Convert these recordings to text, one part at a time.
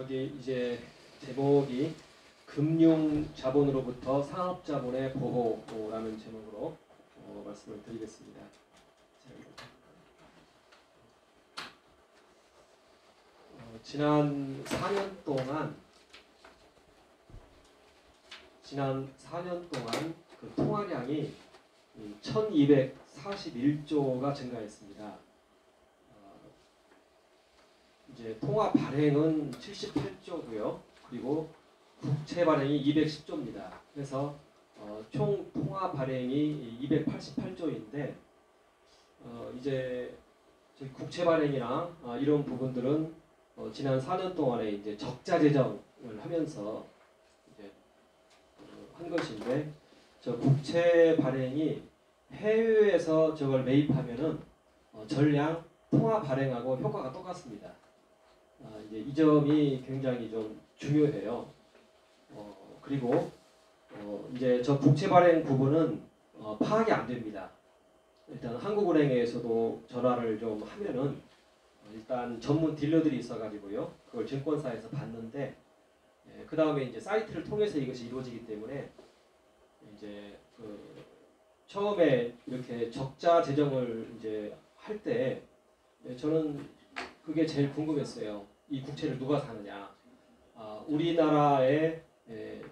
여기 이제 제목이 금융 자본으로부터 산업 자본의 보호라는 제목으로 말씀을 드리겠습니다. 지난 4년 동안 그 통화량이 1241조가 증가했습니다. 이제 통화 발행은 78조고요. 그리고 국채 발행이 210조입니다. 그래서 총 통화 발행이 288조인데 이제 저희 국채 발행이나 이런 부분들은 지난 4년 동안에 이제 적자 재정을 하면서 이제 한 것인데, 저 국채 발행이 해외에서 저걸 매입하면은 전량 통화 발행하고 효과가 똑같습니다. 이제 이 점이 굉장히 좀 중요해요. 그리고 이제 저 국채 발행 부분은 파악이 안 됩니다. 일단 한국은행에서도 전화를 좀 하면은 일단 전문 딜러들이 있어가지고요, 그걸 증권사에서 받는데, 그 다음에 이제 사이트를 통해서 이것이 이루어지기 때문에 이제 처음에 이렇게 적자 재정을 이제 할 때 저는 그게 제일 궁금했어요. 이 국채를 누가 사느냐. 우리나라에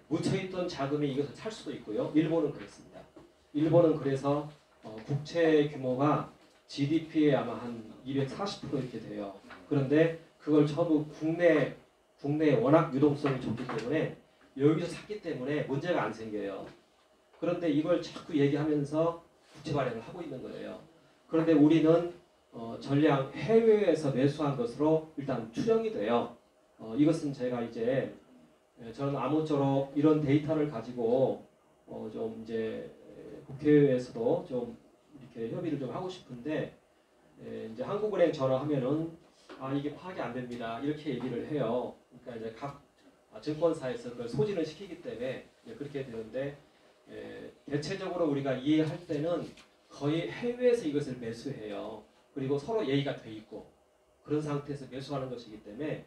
묻혀있던 자금이 이것을 살 수도 있고요. 일본은 그랬습니다. 일본은 그래서 국채 규모가 GDP에 아마 한 240% 이렇게 돼요. 그런데 그걸 전부 국내에 워낙 유동성이 좋기 때문에 여기서 샀기 때문에 문제가 안 생겨요. 그런데 이걸 자꾸 얘기하면서 국채 발행을 하고 있는 거예요. 그런데 우리는 전량 해외에서 매수한 것으로 일단 추정이 돼요. 이것은 제가 이제 저는 아무쪼록 이런 데이터를 가지고 좀 이제 국회에서도 좀 이렇게 협의를 좀 하고 싶은데, 이제 한국은행 전화하면은 이게 파악이 안 됩니다, 이렇게 얘기를 해요. 그러니까 이제 각 증권사에서 그걸 소진을 시키기 때문에 그렇게 되는데, 대체적으로 우리가 이해할 때는 거의 해외에서 이것을 매수해요. 그리고 서로 예의가 돼 있고 그런 상태에서 매수하는 것이기 때문에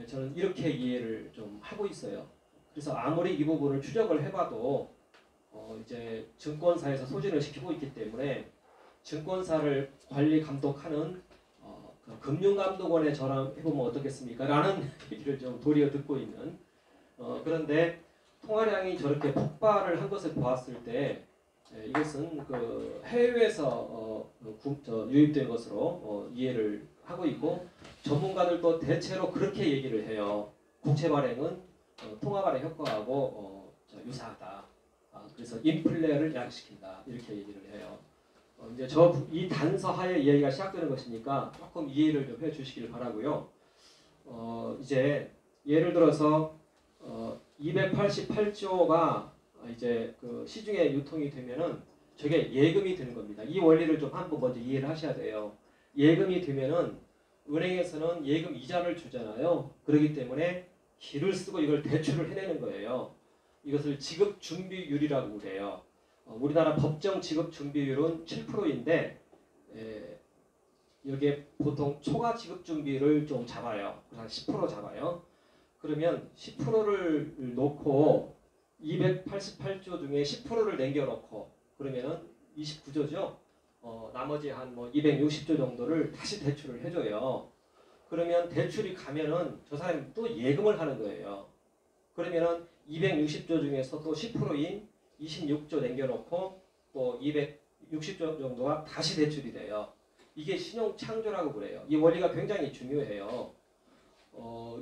저는 이렇게 이해를 좀 하고 있어요. 그래서 아무리 이 부분을 추적을 해봐도 이제 증권사에서 소진을 시키고 있기 때문에 증권사를 관리 감독하는 그 금융감독원에 전화해보면 어떻겠습니까? 라는 얘기를 좀 도리어 듣고 있는, 그런데 통화량이 저렇게 폭발을 한 것을 보았을 때 이것은 그 해외에서 유입된 것으로 이해를 하고 있고, 전문가들도 대체로 그렇게 얘기를 해요. 국채 발행은 통화 발행 효과하고 유사하다. 그래서 인플레를 야기시킨다, 이렇게 얘기를 해요. 이제 이 단서 하에 이야기가 시작되는 것이니까 조금 이해를 좀 해주시길 바라고요. 이제 예를 들어서 288조가 이제 그 시중에 유통이 되면은 저게 예금이 되는 겁니다. 이 원리를 좀 한번 먼저 이해를 하셔야 돼요. 예금이 되면은 은행에서는 예금 이자를 주잖아요. 그렇기 때문에 기를 쓰고 이걸 대출을 해내는 거예요. 이것을 지급준비율이라고 그래요. 우리나라 법정 지급준비율은 7%인데 여기에 보통 초과 지급준비를 좀 잡아요. 한 10% 잡아요. 그러면 10%를 놓고 288조 중에 10%를 남겨놓고 그러면은 29조죠. 나머지 한 260조 정도를 다시 대출을 해줘요. 그러면 대출이 가면은 저 사람이 또 예금을 하는 거예요. 그러면은 260조 중에서 또 10%인 26조 남겨놓고 또 260조 정도가 다시 대출이 돼요. 이게 신용창조라고 그래요. 이 원리가 굉장히 중요해요.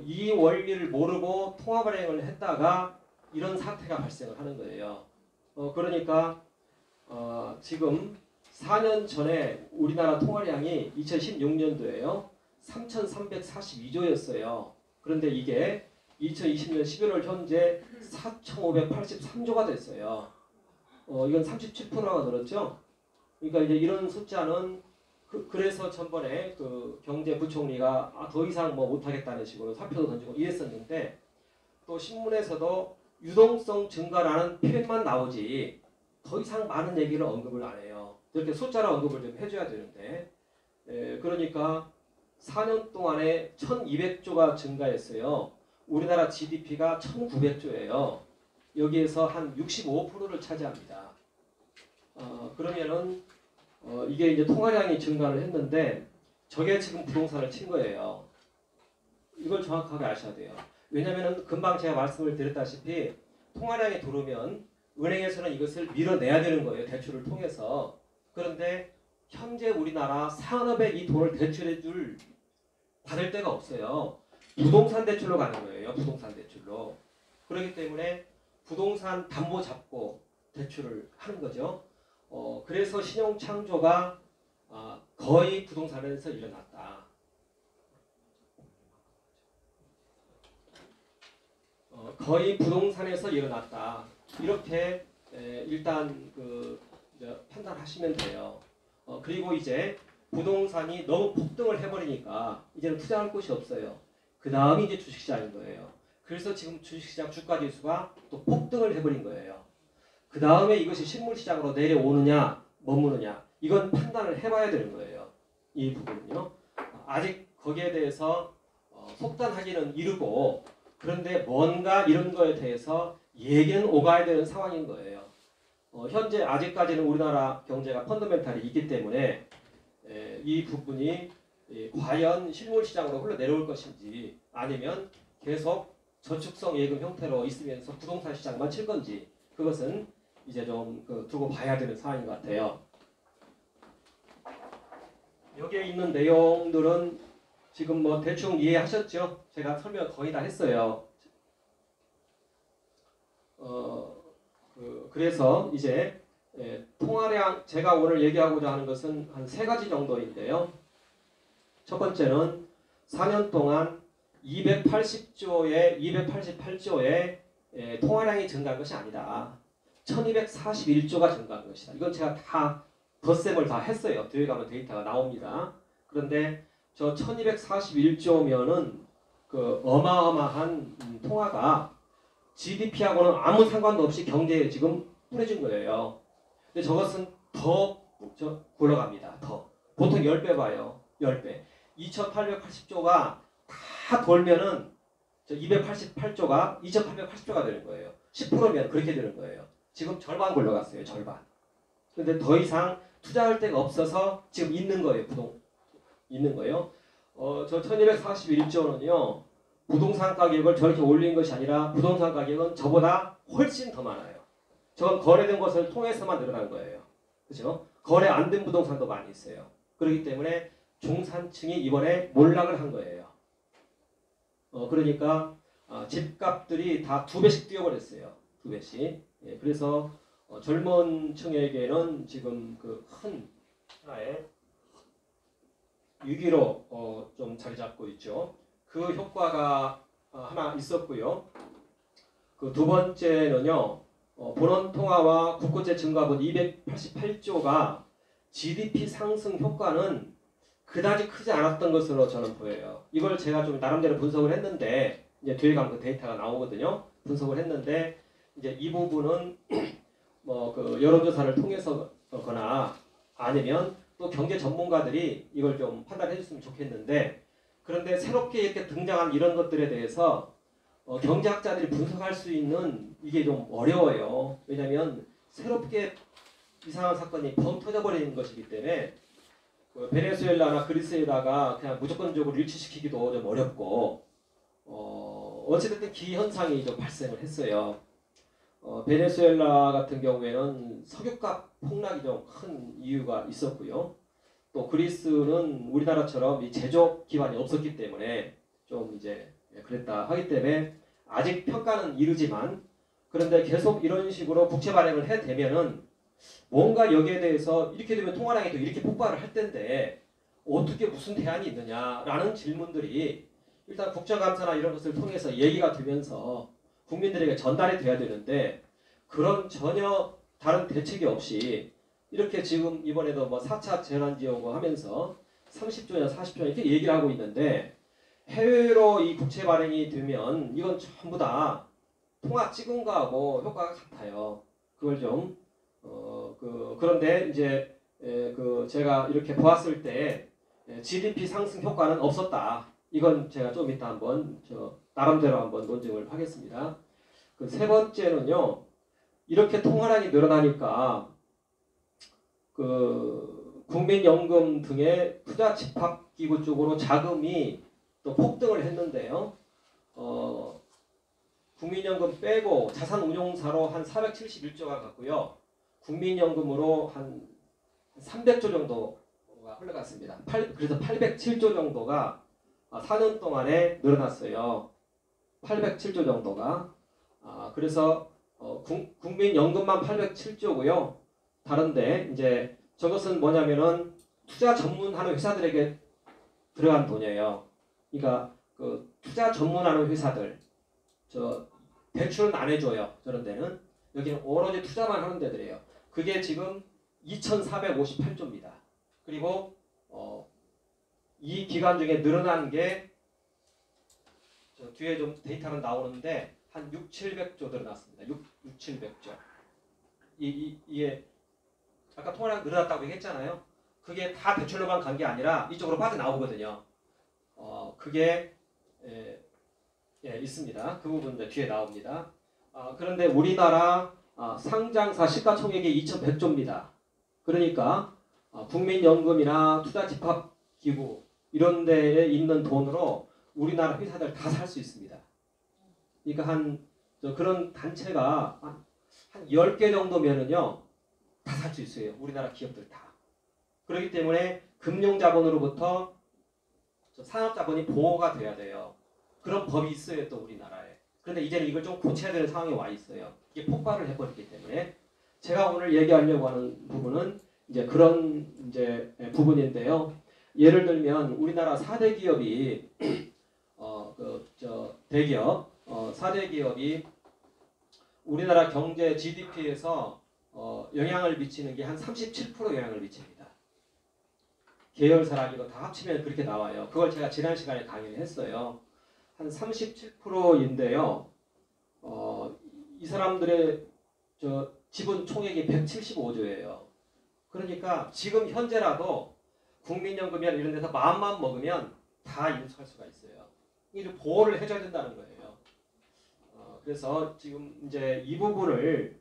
이 원리를 모르고 통화 발행을 했다가 이런 사태가 발생을 하는 거예요. 그러니까 지금 4년 전에 우리나라 통화량이 2016년도에요. 3,342조였어요. 그런데 이게 2020년 11월 현재 4,583조가 됐어요. 이건 37%가 늘었죠. 그러니까 이제 이런 숫자는 그래서 전번에 그 경제부총리가 더 이상 못하겠다는 식으로 사표도 던지고 이랬었는데, 또 신문에서도 유동성 증가라는 표현만 나오지 더 이상 많은 얘기를 언급을 안 해요. 이렇게 숫자로 언급을 좀 해줘야 되는데, 그러니까 4년 동안에 1200조가 증가했어요. 우리나라 GDP가 1900조예요. 여기에서 한 65%를 차지합니다. 그러면은 이게 이제 통화량이 증가를 했는데 저게 지금 부동산을 친 거예요. 이걸 정확하게 아셔야 돼요. 왜냐면은 금방 제가 말씀을 드렸다시피 통화량이 들어오면 은행에서는 이것을 밀어내야 되는 거예요. 대출을 통해서. 그런데 현재 우리나라 산업에 이 돈을 대출해줄 받을 데가 없어요. 부동산 대출로 가는 거예요. 부동산 대출로. 그렇기 때문에 부동산 담보 잡고 대출을 하는 거죠. 그래서 신용 창조가 거의 부동산에서 일어났다. 거의 부동산에서 일어났다. 이렇게 일단 판단하시면 돼요. 그리고 이제 부동산이 너무 폭등을 해버리니까 이제는 투자할 곳이 없어요. 그 다음이 이제 주식시장인 거예요. 그래서 지금 주식시장 주가지수가 또 폭등을 해버린 거예요. 그 다음에 이것이 실물시장으로 내려오느냐 머무느냐 이건 판단을 해봐야 되는 거예요. 이 부분은요. 아직 거기에 대해서 속단하기는 이르고 그런데 뭔가 이런 거에 대해서 얘기는 오가야 되는 상황인 거예요. 현재 아직까지는 우리나라 경제가 펀더멘탈이 있기 때문에 이 부분이 과연 실물시장으로 흘러내려올 것인지 아니면 계속 저축성 예금 형태로 있으면서 부동산 시장만 칠 건지 그것은 이제 좀 두고 봐야 되는 사안인 것 같아요. 여기에 있는 내용들은 지금 뭐 대충 이해하셨죠? 제가 설명 거의 다 했어요. 그래서 이제 통화량 제가 오늘 얘기하고자 하는 것은 한 3가지 정도인데요. 첫 번째는 4년 동안 288조의 통화량이 증가한 것이 아니다. 1241조가 증가한 것이다. 이건 제가 다 덧셈을 다 했어요. 뒤에 가면 데이터가 나옵니다. 그런데 저 1241조면은 어마어마한 통화가 GDP하고는 아무 상관도 없이 경제에 지금 뿌려진 거예요. 근데 저것은 더 굴러갑니다. 더. 보통 10배 봐요. 10배. 2880조가 다 돌면은 저 288조가 2880조가 되는 거예요. 10%면 그렇게 되는 거예요. 지금 절반 굴러갔어요. 절반. 근데 더 이상 투자할 데가 없어서 지금 있는 거예요. 있는 거예요. 저 1241조는요. 부동산 가격을 저렇게 올린 것이 아니라 부동산 가격은 저보다 훨씬 더 많아요. 저건 거래된 것을 통해서만 늘어난 거예요. 그렇죠? 거래 안 된 부동산도 많이 있어요. 그렇기 때문에 중산층이 이번에 몰락을 한 거예요. 그러니까 집값들이 다 2배씩 뛰어버렸어요. 2배씩. 예, 그래서 젊은 층에게는 지금 그 큰 하나의 위기로 좀 자리 잡고 있죠. 그 효과가 하나 있었고요. 그 두 번째는요. 본원 통화와 국고채 증가분 288조가 GDP 상승 효과는 그다지 크지 않았던 것으로 저는 보여요. 이걸 제가 좀 나름대로 분석을 했는데 이제 뒤에 가면 그 데이터가 나오거든요. 분석을 했는데 이제 이 부분은 뭐 그 여론조사를 통해서거나 아니면 또 경제 전문가들이 이걸 좀 판단해 줬으면 좋겠는데 그런데 새롭게 이렇게 등장한 이런 것들에 대해서 경제학자들이 분석할 수 있는 이게 좀 어려워요. 왜냐하면 새롭게 이상한 사건이 펑 터져버리는 것이기 때문에 베네수엘라나 그리스에다가 그냥 무조건적으로 일치시키기도 좀 어렵고 어찌됐든 기현상이 좀 발생을 했어요. 베네수엘라 같은 경우에는 석유값 폭락이 좀 큰 이유가 있었고요. 또 그리스는 우리나라처럼 이 제조업 기반이 없었기 때문에 좀 이제 그랬다 하기 때문에 아직 평가는 이르지만 그런데 계속 이런 식으로 국채 발행을 해대면은 뭔가 여기에 대해서 이렇게 되면 통화량이 또 이렇게 폭발을 할 텐데 어떻게 무슨 대안이 있느냐라는 질문들이 일단 국정감사나 이런 것을 통해서 얘기가 되면서 국민들에게 전달이 돼야 되는데 그런 전혀 다른 대책이 없이 이렇게 지금 이번에도 뭐 4차 재난지원금 하면서 30조냐 40조냐 이렇게 얘기를 하고 있는데 해외로 이 국채 발행이 되면 이건 전부 다 통화 찍은 거하고 효과가 같아요. 그걸 좀 그런데 이제 제가 이렇게 보았을 때 GDP 상승 효과는 없었다. 이건 제가 좀 이따 한번 나름대로 한번 논증을 하겠습니다. 그 세 번째는요. 이렇게 통화량이 늘어나니까 그 국민연금 등의 투자 집합기구 쪽으로 자금이 또 폭등을 했는데요. 국민연금 빼고 자산운용사로 한 471조가 갔고요. 국민연금으로 한 300조 정도가 흘러갔습니다. 그래서 807조 정도가 4년 동안에 늘어났어요. 807조 정도가. 그래서 국민연금만 807조고요. 다른데 이제 저것은 뭐냐면은 투자 전문하는 회사들에게 들어간 돈이에요. 그러니까 그 투자 전문하는 회사들 저 대출은 안 해줘요. 저런 데는 여기는 오로지 투자만 하는 데들이에요. 그게 지금 2,458조입니다. 그리고 이 기간 중에 늘어난 게 저 뒤에 좀 데이터는 나오는데 한 6, 700조 늘어났습니다. 6, 700조. 이게 아까 통화량 늘어났다고 얘기했잖아요. 그게 다 대출로만 간 게 아니라 이쪽으로 빠져나오거든요. 그게 있습니다. 그 부분 이제 뒤에 나옵니다. 그런데 우리나라 상장사 시가총액이 2,100조입니다. 그러니까 국민연금이나 투자집합기구 이런 데에 있는 돈으로 우리나라 회사들 다 살 수 있습니다. 그러니까 그런 단체가 한 10개 정도면은요 다 살 수 있어요. 우리나라 기업들 다. 그렇기 때문에 금융자본으로부터 산업자본이 보호가 돼야 돼요. 그런 법이 있어요 또 우리나라에. 그런데 이제는 이걸 좀 고쳐야 되는 상황에 와 있어요. 이게 폭발을 해버렸기 때문에 제가 오늘 얘기하려고 하는 부분은 이제 그런 이제 부분인데요. 예를 들면 우리나라 4대 기업이 대기업 4대 기업이 우리나라 경제 GDP에서 영향을 미치는 게 한 37% 영향을 미칩니다. 계열사랑 이거 다 합치면 그렇게 나와요. 그걸 제가 지난 시간에 강의를 했어요. 한 37%인데요. 이 사람들의 지분 총액이 175조예요. 그러니까 지금 현재라도 국민연금이나 이런 데서 마음만 먹으면 다 인수할 수가 있어요. 이를 보호를 해줘야 된다는 거예요. 그래서 지금 이제 이 부분을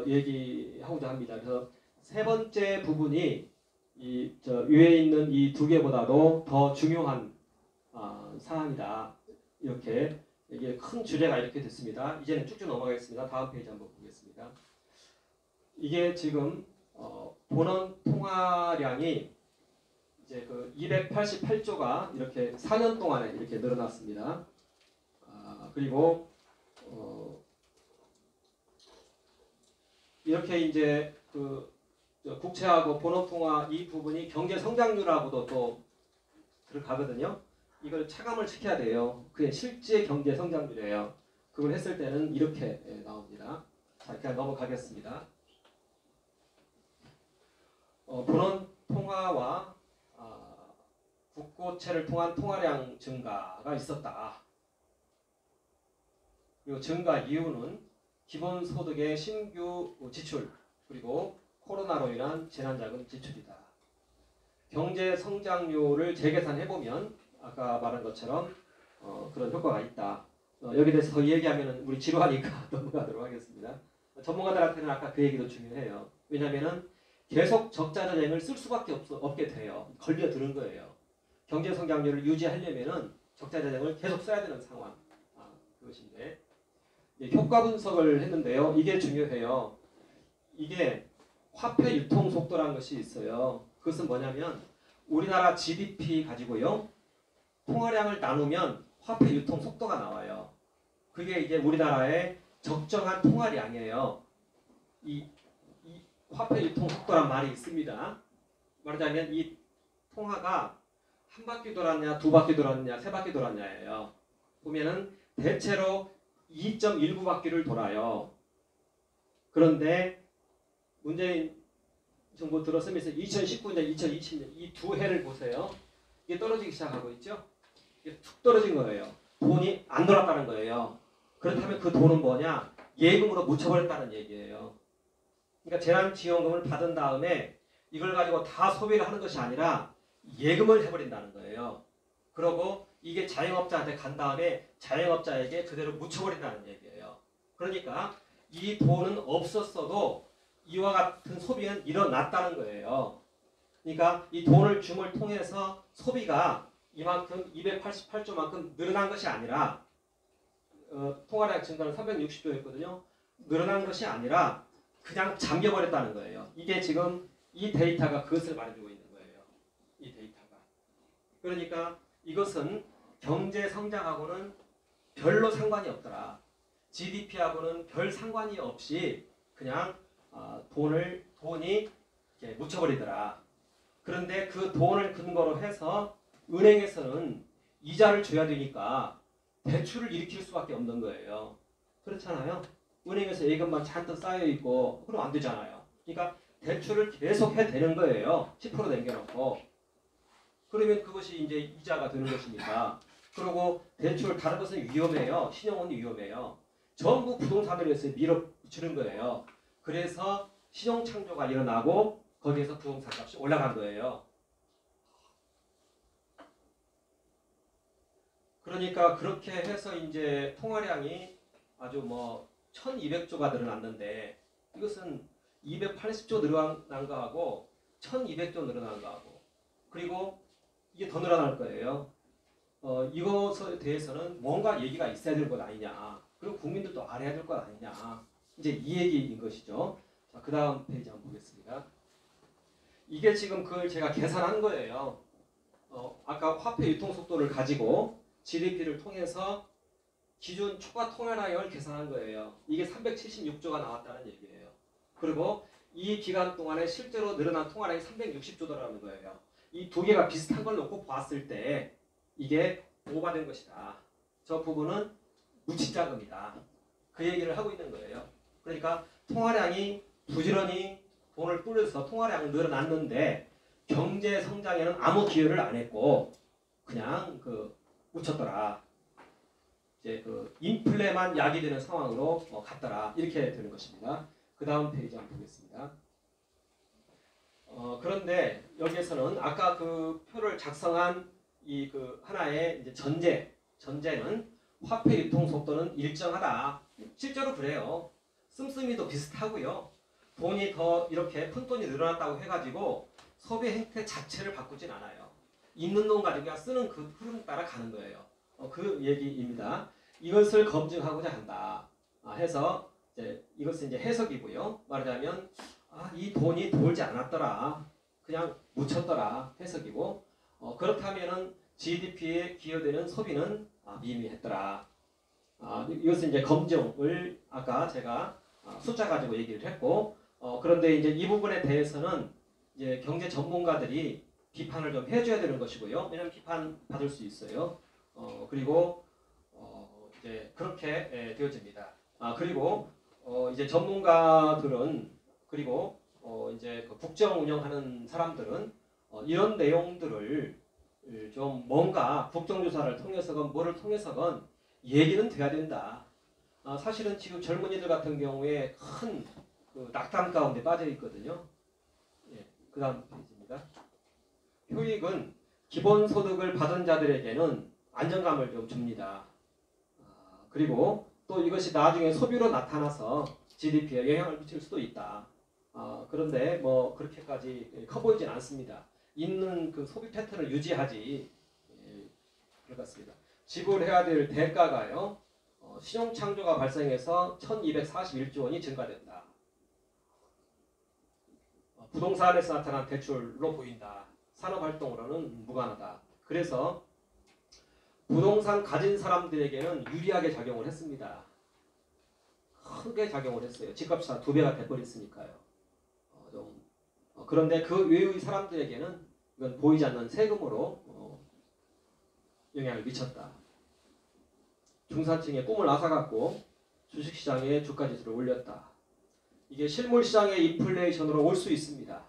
얘기하고자 합니다. 그래서 세 번째 부분이 위에 있는 이 두 개보다도 더 중요한 사안이다. 이렇게 이게 큰 주제가 이렇게 됐습니다. 이제는 쭉쭉 넘어가겠습니다. 다음 페이지 한번 보겠습니다. 이게 지금 본원 통화량이 이제 그 288조가 이렇게 4년 동안에 이렇게 늘어났습니다. 그리고 이렇게 이제 그 국채하고 본원 통화 이 부분이 경제 성장률하고도 또 들어가거든요. 이걸 차감을 시켜야 돼요. 그게 실제 경제 성장률이에요. 그걸 했을 때는 이렇게 나옵니다. 자, 그냥 넘어가겠습니다. 본원 통화와 국고채를 통한 통화량 증가가 있었다. 그리고 증가 이유는 기본소득의 신규 지출 그리고 코로나로 인한 재난자금 지출이다. 경제 성장률을 재계산해보면 아까 말한 것처럼 그런 효과가 있다. 여기 대해서 더 얘기하면 우리 지루하니까 넘어가도록 하겠습니다. 전문가들한테는 아까 그 얘기도 중요해요. 왜냐하면 계속 적자전행을 쓸 수밖에 없게 돼요. 걸려드는 거예요. 경제 성장률을 유지하려면 적자전행을 계속 써야 되는 상황. 그것인데 효과 분석을 했는데요. 이게 중요해요. 이게 화폐 유통 속도라는 것이 있어요. 그것은 뭐냐면 우리나라 GDP 가지고요. 통화량을 나누면 화폐 유통 속도가 나와요. 그게 이제 우리나라의 적정한 통화량이에요. 이 화폐 유통 속도란 말이 있습니다. 말하자면 이 통화가 한 바퀴 돌았냐, 두 바퀴 돌았냐, 세 바퀴 돌았냐예요. 보면은 대체로 2.19바퀴를 돌아요. 그런데 문재인 정부 들어서면서 2019년, 2020년 이 두 해를 보세요. 이게 떨어지기 시작하고 있죠. 이게 툭 떨어진 거예요. 돈이 안 돌았다는 거예요. 그렇다면 그 돈은 뭐냐? 예금으로 묻혀버렸다는 얘기예요. 그러니까 재난지원금을 받은 다음에 이걸 가지고 다 소비를 하는 것이 아니라 예금을 해버린다는 거예요. 그러고 이게 자영업자한테 간 다음에 자영업자에게 그대로 묻혀버린다는 얘기예요. 그러니까 이 돈은 없었어도 이와 같은 소비는 일어났다는 거예요. 그러니까 이 돈을 줌을 통해서 소비가 이만큼 288조만큼 늘어난 것이 아니라 통화량 증가는 360조였거든요. 늘어난 것이 아니라 그냥 잠겨버렸다는 거예요. 이게 지금 이 데이터가 그것을 말해주고 있는 거예요. 이 데이터가. 그러니까 이것은 경제 성장하고는 별로 상관이 없더라. GDP하고는 별 상관이 없이 그냥 돈이 이렇게 묻혀버리더라. 그런데 그 돈을 근거로 해서 은행에서는 이자를 줘야 되니까 대출을 일으킬 수밖에 없는 거예요. 그렇잖아요. 은행에서 예금만 잔뜩 쌓여 있고 그럼 안 되잖아요. 그러니까 대출을 계속 해대는 거예요. 10% 남겨놓고. 그러면 그것이 이제 이자가 되는 것이니까. 그리고 대출 다른 것은 위험해요. 신용은 위험해요. 전부 부동산으로 해서 밀어붙이는 거예요. 그래서 신용 창조가 일어나고 거기에서 부동산 값이 올라간 거예요. 그러니까 그렇게 해서 이제 통화량이 아주 1200조가 늘어났는데 이것은 280조 늘어난 거하고 1200조 늘어난 거하고 그리고 이게 더 늘어날 거예요. 이것에 대해서는 뭔가 얘기가 있어야 될 것 아니냐. 그리고 국민들도 알아야 될 것 아니냐. 이제 이 얘기인 것이죠. 자, 그 다음 페이지 한번 보겠습니다. 이게 지금 그걸 제가 계산한 거예요. 아까 화폐 유통 속도를 가지고 GDP를 통해서 기준 초과 통화량을 계산한 거예요. 이게 376조가 나왔다는 얘기예요. 그리고 이 기간 동안에 실제로 늘어난 통화량이 360조더라는 거예요. 이 두 개가 비슷한 걸 놓고 봤을 때 이게 오버된 것이다. 저 부분은 무치자금이다. 그 얘기를 하고 있는 거예요. 그러니까 통화량이 부지런히 돈을 뿌려서 통화량이 늘어났는데 경제 성장에는 아무 기여를 안 했고 그냥 묻혔더라. 이제 인플레만 야기되는 상황으로 갔더라. 이렇게 되는 것입니다. 그 다음 페이지 한번 보겠습니다. 그런데 여기에서는 아까 그 표를 작성한 이 하나의 이제 전제는 화폐 유통 속도는 일정하다. 실제로 그래요. 씀씀이도 비슷하고요. 돈이 더 이렇게 푼돈이 늘어났다고 해가지고 소비 행태 자체를 바꾸진 않아요. 있는 돈 가지고 그냥 쓰는 그 흐름 따라 가는 거예요. 그 얘기입니다. 이것을 검증하고자 한다. 해서 이것은 이제 해석이고요. 말하자면 이 돈이 돌지 않았더라. 그냥 묻혔더라. 해석이고 그렇다면은 GDP에 기여되는 소비는 미미했더라. 이것은 이제 검증을 아까 제가 숫자 가지고 얘기를 했고 그런데 이제 이 부분에 대해서는 이제 경제 전문가들이 비판을 좀 해줘야 되는 것이고요. 왜냐하면 비판 받을 수 있어요. 그리고 이제 그렇게 되어집니다. 그리고 이제 전문가들은 그리고 이제 국정 운영하는 사람들은 이런 내용들을 좀 뭔가 국정조사를 통해서건 뭐를 통해서건 얘기는 돼야 된다. 사실은 지금 젊은이들 같은 경우에 큰 낙담 가운데 빠져 있거든요. 예, 그 다음 페이지입니다. 효익은 기본소득을 받은 자들에게는 안정감을 좀 줍니다. 그리고 또 이것이 나중에 소비로 나타나서 GDP에 영향을 미칠 수도 있다. 그런데 그렇게까지 커 보이진 않습니다. 있는 그 소비 패턴을 유지하지. 그렇습니다. 지불해야 될 대가가요. 신용창조가 발생해서 1241조 원이 증가된다. 부동산에서 나타난 대출로 보인다. 산업활동으로는 무관하다. 그래서 부동산 가진 사람들에게는 유리하게 작용을 했습니다. 크게 작용을 했어요. 집값이 2배가 돼버렸으니까요. 그런데 그 외의 사람들에게는 이건 보이지 않는 세금으로 영향을 미쳤다. 중산층의 꿈을 앗아갔고 주식시장의 주가지수를 올렸다. 이게 실물시장의 인플레이션으로 올 수 있습니다.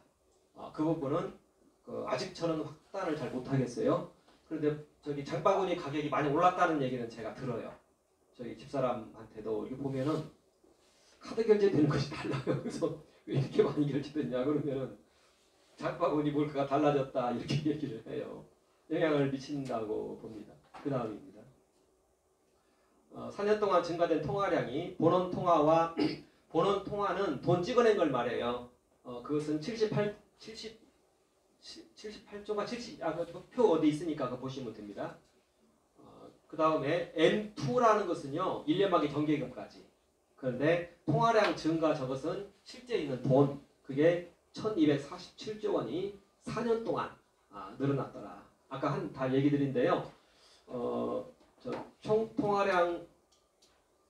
그 부분은 아직 저는 확단을 잘 못하겠어요. 그런데 저기 장바구니 가격이 많이 올랐다는 얘기는 제가 들어요. 저희 집사람한테도 이렇게 보면은 카드 결제되는 것이 달라요. 그래서 왜 이렇게 많이 결제됐냐 그러면은 장바구니 물가가 달라졌다 이렇게 얘기를 해요. 영향을 미친다고 봅니다. 그 다음입니다. 4년 동안 증가된 통화량이 본원 통화와 본원 통화는 돈 찍어낸 걸 말해요. 그것은 78조가 그 표 어디 있으니까 그거 보시면 됩니다. 그 다음에 M2라는 것은요 1년만기 정기예금까지. 그런데 통화량 증가 저것은 실제 있는 돈 그게 1247조 원이 4년 동안 늘어났더라. 아까 다 얘기 드린데요. 총 통화량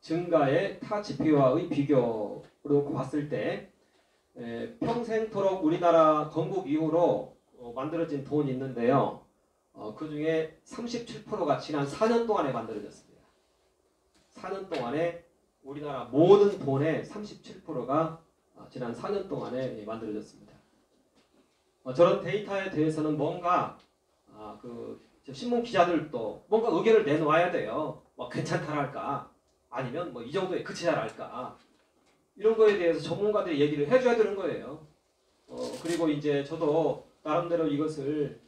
증가의 타 지표와의 비교로 봤을 때 평생토록 우리나라 건국 이후로 만들어진 돈이 있는데요. 그 중에 37%가 지난 4년 동안에 만들어졌습니다. 4년 동안에 우리나라 모든 돈의 37%가 지난 4년 동안에 만들어졌습니다. 저런 데이터에 대해서는 뭔가 그 신문 기자들도 뭔가 의견을 내놓아야 돼요. 괜찮다랄까 아니면 이 정도에 그치자랄까 이런 거에 대해서 전문가들이 얘기를 해줘야 되는 거예요. 그리고 이제 저도 나름대로 이것을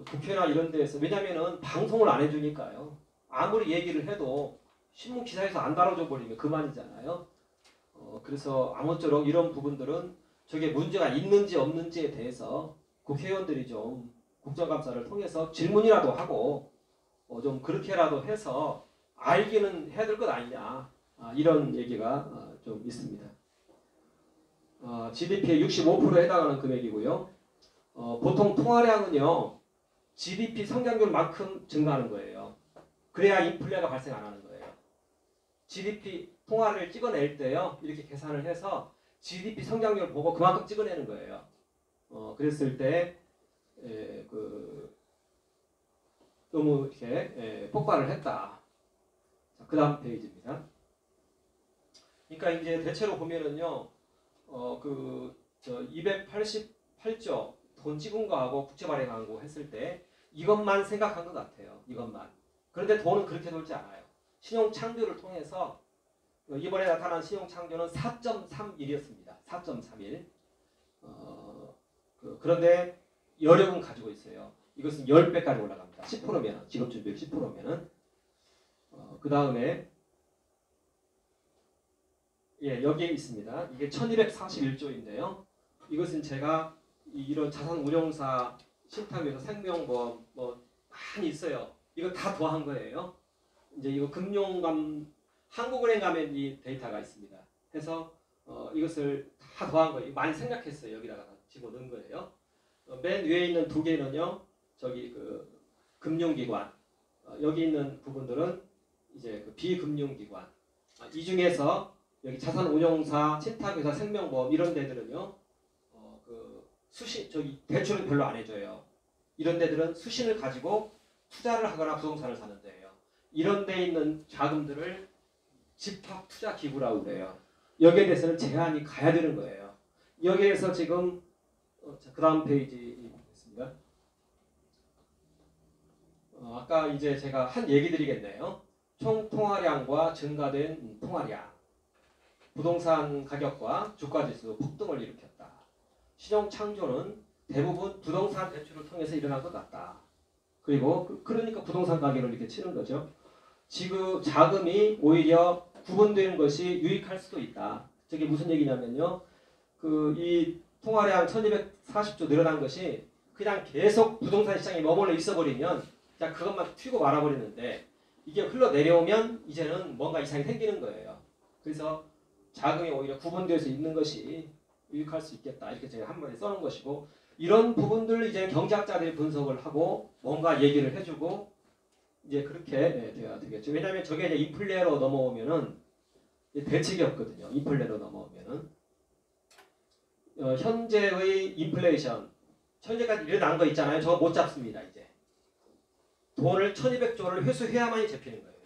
국회나 이런 데에서 왜냐면은 방송을 안 해주니까요. 아무리 얘기를 해도 신문 기사에서 안 다뤄줘 버리면 그만이잖아요. 그래서 아무쪼록 이런 부분들은 저게 문제가 있는지 없는지에 대해서 국회의원들이 좀 국정감사를 통해서 질문이라도 하고 좀 그렇게라도 해서 알기는 해야 될 것 아니냐 이런 얘기가 좀 있습니다. GDP의 65%에 해당하는 금액이고요. 보통 통화량은요 GDP 성장률만큼 증가하는 거예요. 그래야 인플레가 발생 안 하는 거예요. GDP 통화를 찍어낼 때요 이렇게 계산을 해서 GDP 성장률 보고 그만큼 찍어내는 거예요. 그랬을 때 너무 이렇게 폭발을 했다. 그 다음 페이지입니다. 그러니까 이제 대체로 보면은요, 288조 돈 찍은 거하고 국채 발행한 거 했을 때 이것만 생각한 것 같아요. 이것만. 그런데 돈은 그렇게 돌지 않아요. 신용 창조를 통해서 이번에 나타난 신용 창조는 4.31이었습니다. 4.31. 그런데 여력은 가지고 있어요. 이것은 10배까지 올라갑니다. 10%면 직업준비율 10%면은 그 다음에 여기에 있습니다. 이게 1241조인데요. 이것은 제가 이런 자산운용사 신탁에서 생명보험 많이 있어요. 이거 다 더한 거예요. 이제 이거 한국은행 가면 이 데이터가 있습니다. 해서 이것을 다 더한 거예요. 많이 생각했어요. 여기다가 집어넣은 거예요. 맨 위에 있는 두 개는요. 저기 금융기관. 여기 있는 부분들은 이제 비금융기관. 이 중에서 여기 자산운용사, 신탁회사, 생명보험 이런 데들은요. 저기 대출은 별로 안 해줘요. 이런 데들은 수신을 가지고 투자를 하거나 부동산을 사는 데예요. 이런 데 있는 자금들을 집합투자기구라고 그래요. 여기에 대해서는 제한이 가야 되는 거예요. 여기에서 지금 그 다음 페이지 있습니다. 아까 이제 제가 한 얘기 드리겠네요. 총 통화량과 증가된 통화량, 부동산 가격과 주가지수 폭등을 일으켰다. 신용 창조는 대부분 부동산 대출을 통해서 일어난 것 같다. 그리고 그러니까 부동산 가격을 이렇게 치는 거죠. 지금 자금이 오히려 구분되는 것이 유익할 수도 있다. 저게 무슨 얘기냐면요. 이 통화량 1240조 늘어난 것이 그냥 계속 부동산 시장에 머물러 있어버리면 그냥 그것만 튀고 말아버리는데 이게 흘러내려오면 이제는 뭔가 이상이 생기는 거예요. 그래서 자금이 오히려 구분되어서 있는 것이 유익할 수 있겠다. 이렇게 제가 한마디 써놓은 것이고 이런 부분들을 이제 경제학자들이 분석을 하고 뭔가 얘기를 해주고 이제 그렇게 돼야 되겠죠. 왜냐하면 저게 이제 인플레로 넘어오면은 대책이 없거든요. 인플레로 넘어오면은 현재의 인플레이션 현재까지 일어난 거 있잖아요. 저거 못 잡습니다. 이제 돈을 1200조를 회수해야만이 잡히는 거예요.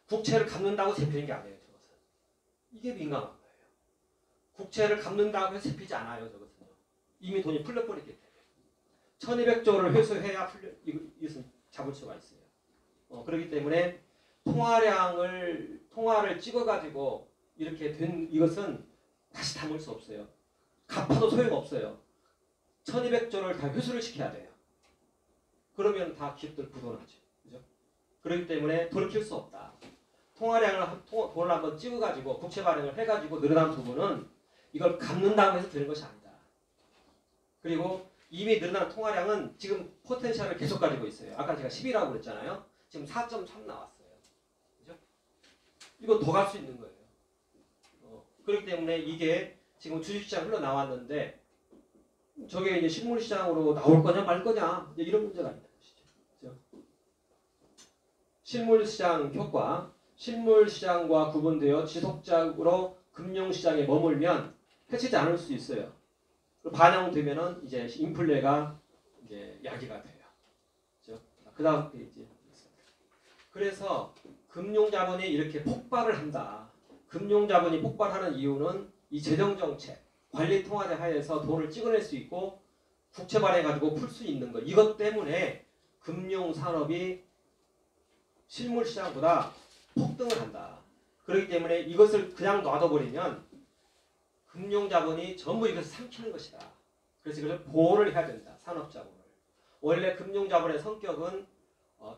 국채를 갚는다고 잡히는 게 아니에요. 저것은 이게 민감한 거예요. 국채를 갚는다고 해서 잡히지 않아요. 저것은요. 이미 돈이 풀려버리기 때문에 1200조를 회수해야 이것은 잡을 수가 있어요. 그렇기 때문에 통화를 찍어가지고 이렇게 된 이것은 다시 담을 수 없어요. 갚아도 소용없어요. 1200조를 다 회수를 시켜야 돼요. 그러면 다 기업들 부도나죠. 그죠? 그렇기 때문에 돌이킬 수 없다. 돈을 한번 찍어가지고 국채 발행을 해가지고 늘어난 부분은 이걸 갚는다고 해서 되는 것이 아니다. 그리고 이미 늘어난 통화량은 지금 포텐셜을 계속 가지고 있어요. 아까 제가 10이라고 그랬잖아요. 지금 4.3 나왔어요. 그죠? 이거 더 갈 수 있는 거예요. 그렇기 때문에 이게 지금 주식시장 흘러나왔는데 저게 이제 실물시장으로 나올 거냐 말 거냐 이런 문제가 있는 것이죠. 그죠? 실물시장 효과, 실물시장과 구분되어 지속적으로 금융시장에 머물면 해치지 않을 수 있어요. 반영되면은 이제 인플레가 이제 야기가 돼요. 그렇죠? 그 다음 페이지. 그래서 금융자본이 이렇게 폭발을 한다. 금융자본이 폭발하는 이유는 이 재정정책, 관리통화제 하에서 돈을 찍어낼 수 있고 국채 발행해가지고 풀 수 있는 것. 이것 때문에 금융산업이 실물시장보다 폭등을 한다. 그렇기 때문에 이것을 그냥 놔둬버리면 금융자본이 전부 이것을 삼키는 것이다. 그래서 이것을 보호를 해야 된다. 산업자본을. 원래 금융자본의 성격은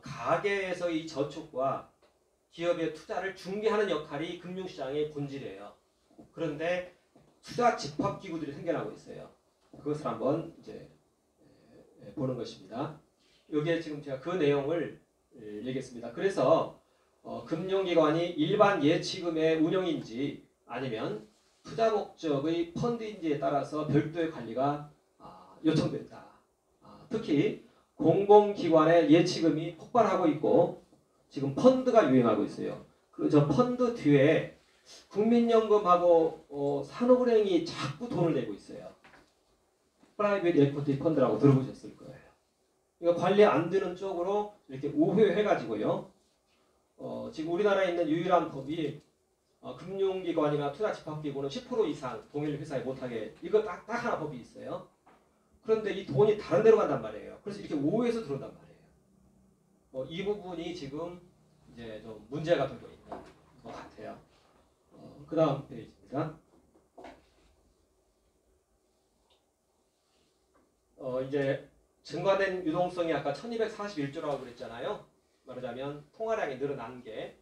가계에서의 저축과 기업의 투자를 중개하는 역할이 금융시장의 본질이에요. 그런데 투자 집합기구들이 생겨나고 있어요. 그것을 한번 이제 보는 것입니다. 여기에 지금 제가 그 내용을 얘기했습니다. 그래서 금융기관이 일반 예치금의 운영인지 아니면 투자 목적의 펀드인지에 따라서 별도의 관리가 요청된다. 특히 공공기관의 예치금이 폭발하고 있고 지금 펀드가 유행하고 있어요. 저 펀드 뒤에 국민연금하고 산업은행이 자꾸 돈을 내고 있어요. 프라이빗 에쿼티 펀드라고 들어보셨을 거예요. 그러니까 관리 안 되는 쪽으로 이렇게 우회해가지고요. 지금 우리나라에 있는 유일한 법이 금융기관이나 투자집합기구는 10% 이상 동일 회사에 못하게 이거 딱 하나 법이 있어요. 그런데 이 돈이 다른 데로 간단 말이에요. 그래서 이렇게 우회해서 들어온단 말이에요. 이 부분이 지금 이제 좀 문제가 되고 있는 것 같아요. 그 다음 페이지입니다. 이제 증가된 유동성이 아까 1241조라고 그랬잖아요. 말하자면 통화량이 늘어난 게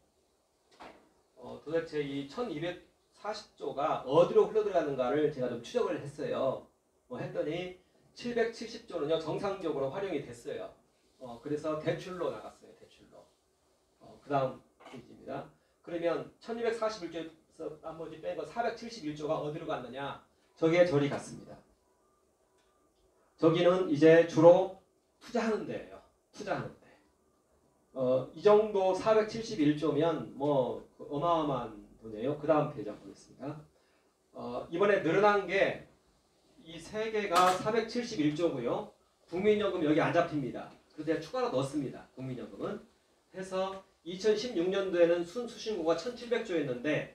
도대체 이 1240조가 어디로 흘러들어가는가를 제가 좀 추적을 했어요. 했더니 770조는요 정상적으로 활용이 됐어요. 그래서 대출로 나갔어요. 대출로. 그 다음 페이지입니다. 그러면 1241조에서 나머지 뺀 거 471조가 어디로 갔느냐? 저기에 저리 갔습니다. 저기는 이제 주로 투자하는 데예요. 투자하는 데. 이 정도 471조면 뭐 어마어마한 돈이에요. 그 다음 페이지 한번 보겠습니다. 이번에 늘어난 게 이 세 개가 471조고요. 국민연금 여기 안 잡힙니다. 그래서 제가 추가로 넣었습니다. 국민연금은. 해서 2016년도에는 순수신고가 1700조였는데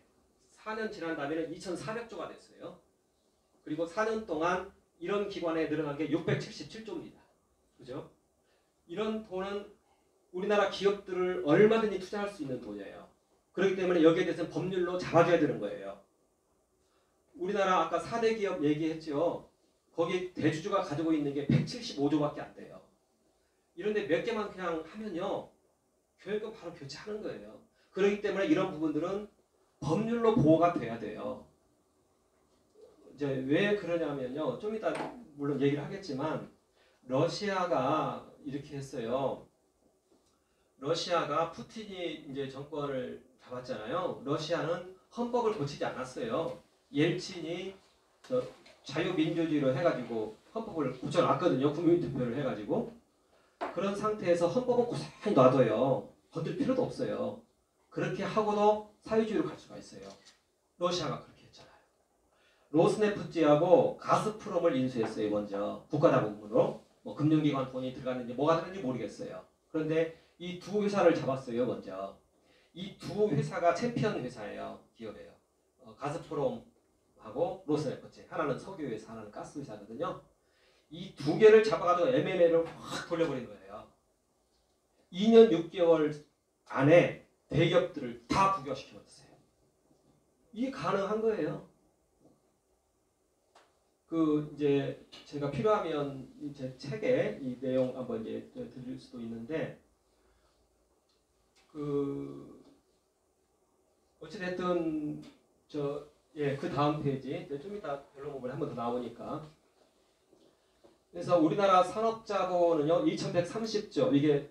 4년 지난 다음에는 2400조가 됐어요. 그리고 4년 동안 이런 기관에 늘어난 게 677조입니다. 그죠? 이런 돈은 우리나라 기업들을 얼마든지 투자할 수 있는 돈이에요. 그렇기 때문에 여기에 대해서는 법률로 잡아줘야 되는 거예요. 우리나라 아까 4대 기업 얘기했죠. 거기 대주주가 가지고 있는 게 175조밖에 안 돼요. 이런데 몇 개만 그냥 하면요. 교육은 바로 교체하는 거예요. 그렇기 때문에 이런 부분들은 법률로 보호가 돼야 돼요. 이제 왜 그러냐면요. 좀 이따 물론 얘기를 하겠지만 러시아가 이렇게 했어요. 러시아가 푸틴이 이제 정권을 잡았잖아요. 러시아는 헌법을 고치지 않았어요. 옐친이 자유민주주의로 해가지고 헌법을 고쳐놨거든요. 국민투표를 해가지고. 그런 상태에서 헌법은 고스란히 놔둬요. 건들 필요도 없어요. 그렇게 하고도 사회주의로 갈 수가 있어요. 러시아가 그렇게 했잖아요. 로스네프트하고 가스프롬을 인수했어요. 먼저 국가자본으로. 뭐 금융기관 돈이 들어갔는지 뭐가 들었는지 모르겠어요. 그런데 이 두 회사를 잡았어요. 먼저. 이 두 회사가 챔피언 회사예요. 기업이에요. 가스프롬하고 로스네프트. 하나는 석유회사, 하나는 가스회사거든요. 이 두 개를 잡아가지고 M&A를 확 돌려버린 거예요. 2년 6개월 안에 대기업들을 다 부결시켜버렸어요. 이게 가능한 거예요. 이제 제가 필요하면 제 책에 이 내용 한번 이제 드릴 수도 있는데 어찌됐든 그 다음 페이지 좀 이따 별로목을 한 번 더 나오니까. 그래서 우리나라 산업자본은요 2130조, 이게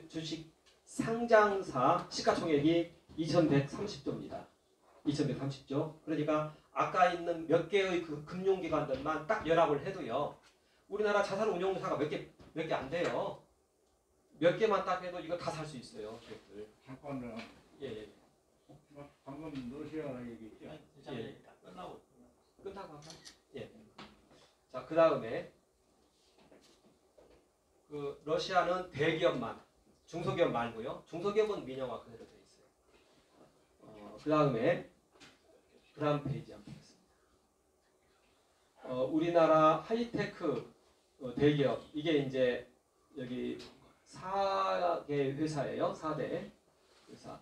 주식 상장사 시가총액이 2130조입니다. 2130조. 그러니까 아까 있는 몇 개의 그 금융기관들만 딱 연합을 해도요 우리나라 자산운용사가 몇 개 안 돼요. 몇 개만 딱 해도 이거 다 살 수 있어요. 기업들. 잠깐만. 예. 방금 러시아 얘기했죠? 예. 끝나고 할까요? 예. 자, 그 다음에 러시아는 대기업만, 중소기업 말고요. 중소기업은 민영화 그대로 되어 있어요. 그 다음 페이지 한번 보겠습니다. 우리나라 하이테크 대기업, 이게 이제 여기 4개 회사예요. 4대 회사.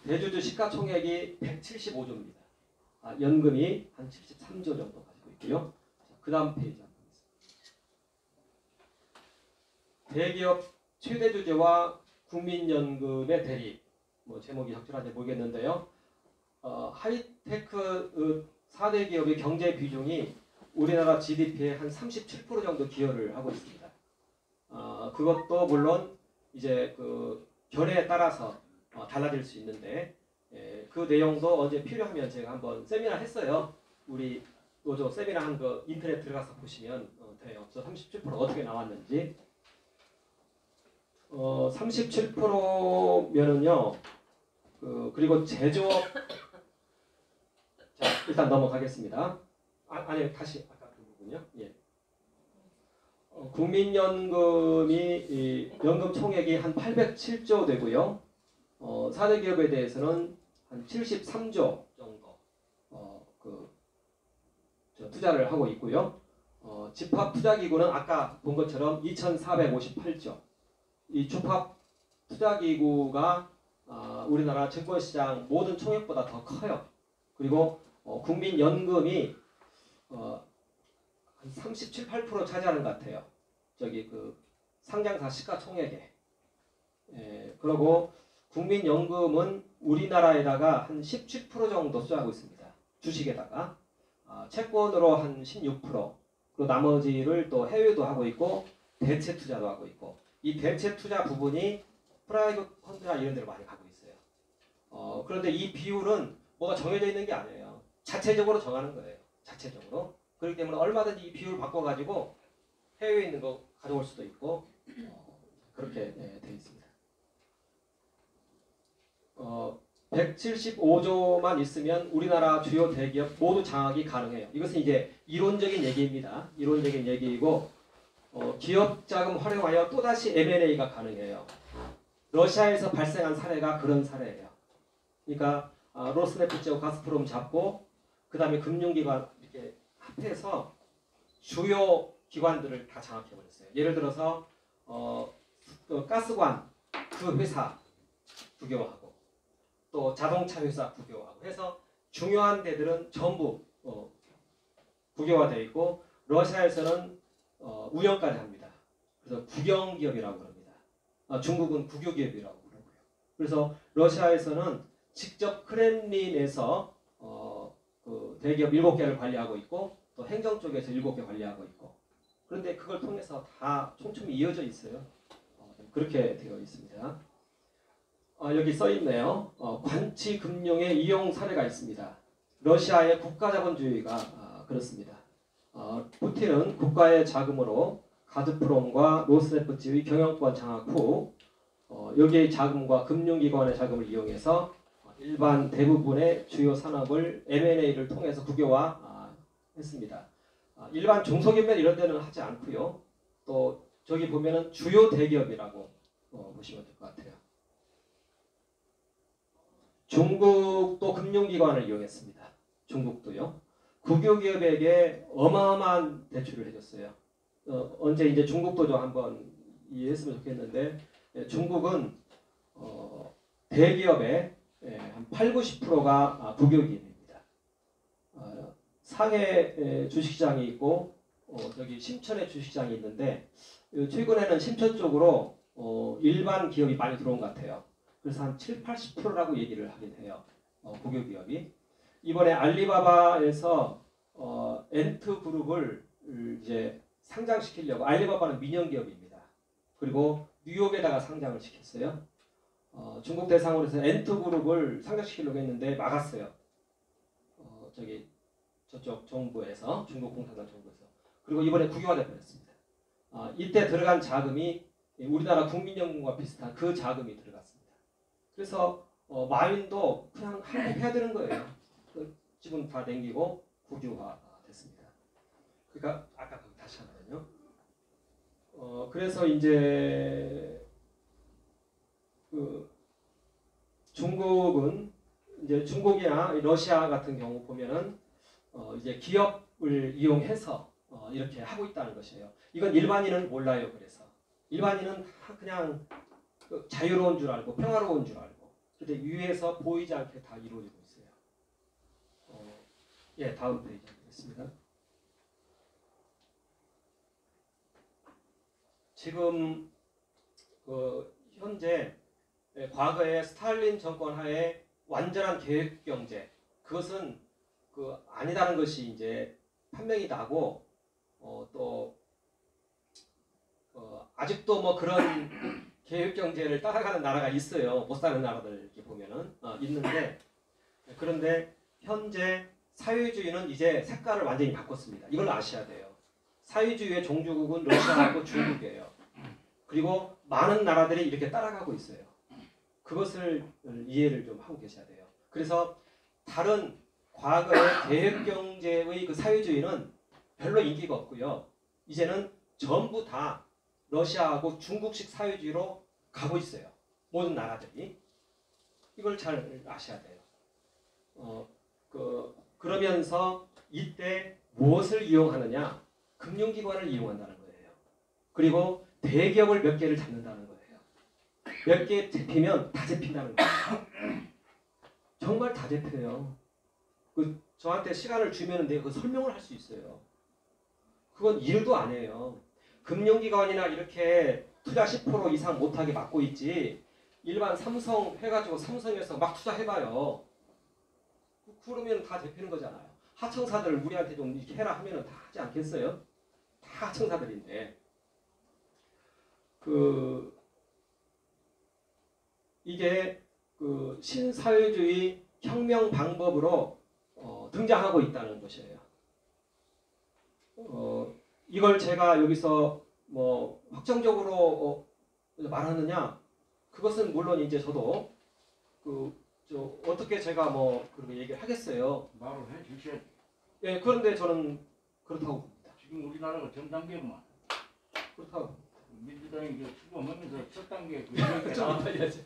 대주주 시가총액이 175조입니다. 연금이 한 73조 정도 가지고 있고요. 그 다음 페이지 한번 보겠습니다. 대기업 최대 주주와 국민연금의 대립. 제목이 적절한지 모르겠는데요. 하이테크 4대 기업의 경제 비중이 우리나라 GDP의 한 37% 정도 기여를 하고 있습니다. 그것도 물론 이제 견해에 따라서 달라질 수 있는데, 그 내용도 언제 필요하면 제가 한번 세미나 했어요. 우리 노조 세미나 한 거 인터넷 들어가서 보시면 돼요. 저 37% 어떻게 나왔는지. 37%면은요. 그리고 제조업. 자, 일단 넘어가겠습니다. 아니 다시 아까 그 부분요. 예. 국민연금이 연금 총액이 한 807조 되고요. 4대 기업에 대해서는 한 73조 정도 투자를 하고 있고요. 집합투자기구는 아까 본 것처럼 2,458조. 이 집합투자기구가 우리나라 증권시장 모든 총액보다 더 커요. 그리고 국민연금이 한 37, 8% 차지하는 것 같아요. 저기 상장사 시가총액에. 그리고 국민연금은 우리나라에다가 한 17% 정도 투자하고 있습니다. 주식에다가. 채권으로 한 16%. 그리고 나머지를 또 해외도 하고 있고 대체 투자도 하고 있고. 이 대체 투자 부분이 프라이빗 펀드나 이런 데로 많이 가고 있어요. 그런데 이 비율은 뭐가 정해져 있는 게 아니에요. 자체적으로 정하는 거예요. 자체적으로. 그렇기 때문에 얼마든지 이 비율을 바꿔가지고 해외에 있는 거 가져올 수도 있고 그렇게 되어 있습니다. 175조만 있으면 우리나라 주요 대기업 모두 장악이 가능해요. 이것은 이제 이론적인 얘기입니다. 이론적인 얘기이고 기업 자금 활용하여 또다시 M&A가 가능해요. 러시아에서 발생한 사례가 그런 사례예요. 그러니까 로스네프트하고 가스프롬 잡고 그 다음에 금융기관 이렇게 합해서 주요 기관들을 다 장악해버렸어요. 예를 들어서 가스관 그 회사 국유화하고 또 자동차 회사 국유화하고 해서 중요한 데들은 전부 국유화되어 있고 러시아에서는 운영까지 합니다. 그래서 국영기업이라고 합니다. 중국은 국유기업이라고 그러고요. 그래서 러시아에서는 직접 크렘린에서 대기업 7개를 관리하고 있고 또 행정 쪽에서 7개 관리하고 있고 그런데 그걸 통해서 다 촘촘히 이어져 있어요. 그렇게 되어 있습니다. 여기 써 있네요. 관치금융의 이용 사례가 있습니다. 러시아의 국가자본주의가 그렇습니다. 푸틴은 국가의 자금으로 가즈프롬과 로스네프트의 경영권 장악 후 여기의 자금과 금융기관의 자금을 이용해서 일반 대부분의 주요 산업을 M&A를 통해서 국유화 했습니다. 일반 중소기업은 이런 데는 하지 않고요. 또 저기 보면은 주요 대기업이라고 보시면 될 것 같아요. 중국도 금융기관을 이용했습니다. 중국도요. 국유기업에게 어마어마한 대출을 해줬어요. 언제 이제 중국도 좀 한번 이해했으면 좋겠는데 중국은 대기업의 한 8, 90%가 국유기업입니다. 상해 주식시장이 있고 저기 심천에 주식시장이 있는데 최근에는 심천 쪽으로 일반 기업이 많이 들어온 것 같아요. 그래서 한 7, 80%라고 얘기를 하긴 해요. 국유 기업이. 이번에 알리바바에서 엔트 그룹을 이제 상장시키려고 알리바바는 민영 기업입니다. 그리고 뉴욕에다가 상장을 시켰어요. 중국 대상으로 해서 엔트 그룹을 상장시키려고 했는데 막았어요. 저쪽 정부에서 중국 공산당 정부에서. 그리고 이번에 국유화돼 버렸습니다. 이때 들어간 자금이 우리나라 국민연금과 비슷한 그 자금이 들어갔습니다. 그래서 마윈도 그냥 한국해야 되는 거예요. 그 지분 다 남기고 국유화 됐습니다. 그러니까 아까 거기 다시 하면요. 그래서 이제 그 중국은 이제 중국이나 러시아 같은 경우 보면은 이제 기업을 이용해서 이렇게 하고 있다는 것이에요. 이건 일반인은 몰라요. 그래서 일반인은 그냥 자유로운 줄 알고 평화로운 줄 알고, 근데 위에서 보이지 않게 다 이루어지고 있어요. 예, 다음 페이지 하겠습니다. 지금 현재 과거에 스탈린 정권 하에 완전한 계획 경제, 그것은 아니다는 것이 이제 판명이 나고 또 아직도 뭐 그런 계획 경제를 따라가는 나라가 있어요. 못 사는 나라들 이렇게 보면은 있는데, 그런데 현재 사회주의는 이제 색깔을 완전히 바꿨습니다. 이걸 아셔야 돼요. 사회주의의 종주국은 러시아하고 중국이에요. 그리고 많은 나라들이 이렇게 따라가고 있어요. 그것을 이해를 좀 하고 계셔야 돼요. 그래서 다른 과거의 계획경제의 그 사회주의는 별로 인기가 없고요. 이제는 전부 다 러시아하고 중국식 사회주의로 가고 있어요. 모든 나라들이. 이걸 잘 아셔야 돼요. 그러면서 이때 무엇을 이용하느냐? 금융기관을 이용한다는 거예요. 그리고 대기업을 몇 개를 잡는다는 거예요. 몇 개 잡히면 다 잡힌다는 거예요. 정말 다 잡혀요. 저한테 시간을 주면 내가 그 설명을 할 수 있어요. 그건 일도 안 해요. 금융기관이나 이렇게 투자 10% 이상 못하게 막고 있지, 일반 삼성 해가지고 삼성에서 막 투자해봐요. 그러면 다 잡히는 거잖아요. 하청사들 우리한테 좀 이렇게 해라 하면은 다 하지 않겠어요? 다 하청사들인데. 이게 신사회주의 혁명 방법으로 등장하고 있다는 것이에요. 이걸 제가 여기서 뭐 확정적으로 말하느냐? 그것은 물론 이제 저도 어떻게 제가 뭐 그렇게 얘기를 하겠어요. 말을 해 주셔야지. 예, 그런데 저는 그렇다고 봅니다. 지금 우리나라가 전 단계만 그렇다고. 민주당이 이제 출범하면서 첫 단계 그 좀 빨리야죠.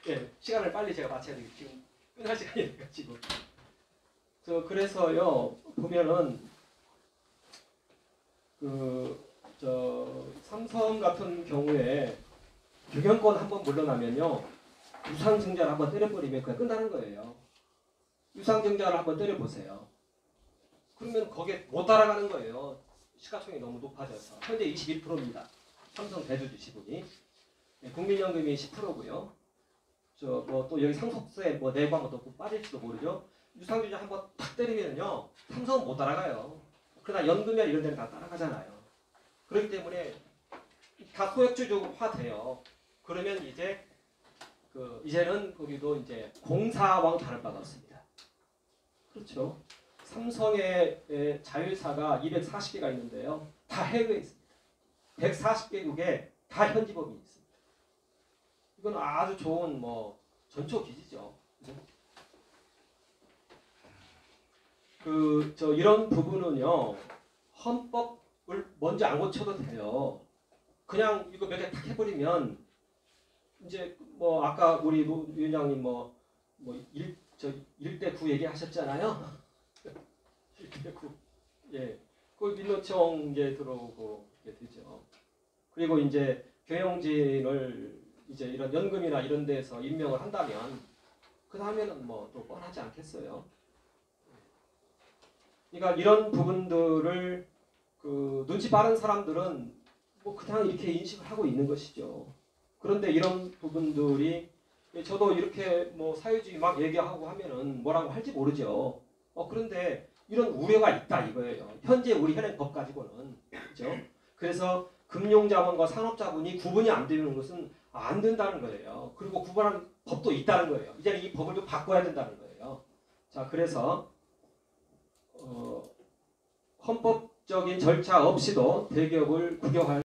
예, 시간을 빨리 제가 맞춰야 되겠 지금 끝날 시간이 돼가지고. 그래서요 보면은 삼성 같은 경우에 경영권 한번 물러나면요, 유상증자를 한번 때려버리면 그냥 끝나는 거예요. 유상증자를 한번 때려보세요. 그러면 거기에 못 따라가는 거예요. 시가총액이 너무 높아져서. 현재 21%입니다. 삼성 대주주 지분이. 국민연금이 10%고요. 또 여기 상속세 내고 한번 더 빠질지도 모르죠. 유상증자 한번 탁 때리면요, 삼성은 못 따라가요. 그러나 연금이나 이런 데는 다 따라가잖아요. 그렇기 때문에 다 소액주주화 돼요. 그러면 이제는 거기도 이제 공사왕 다를 바가 없습니다. 그렇죠. 삼성의 자회사가 240개가 있는데요, 다 해외에 있습니다. 140개국에 다 현지법인이 있습니다. 이건 아주 좋은 전초 기지죠. 이런 부분은요, 헌법을 먼저 안 고쳐도 돼요. 그냥 이거 몇 개 탁 해버리면 이제 아까 우리 위원장님 1대 9 얘기하셨잖아요. 1대 9. 예. 그 민노총 이제 들어오고 이렇게 되죠. 그리고 이제 경영진을 이제 이런 연금이나 이런 데서 임명을 한다면 그 다음에는 또 뻔하지 않겠어요. 그러니까 이런 부분들을 그 눈치 빠른 사람들은 뭐 그냥 이렇게 인식을 하고 있는 것이죠. 그런데 이런 부분들이 저도 이렇게 뭐 사회주의 막 얘기하고 하면은 뭐라고 할지 모르죠. 그런데 이런 우려가 있다 이거예요. 현재 우리 현행법 가지고는. 그죠? 그래서 금융자본과 산업자본이 구분이 안 되는 것은 안 된다는 거예요. 그리고 구분하는 법도 있다는 거예요. 이제 이 법을 좀 바꿔야 된다는 거예요. 자, 그래서 헌법적인 절차 없이도 대기업을 국有할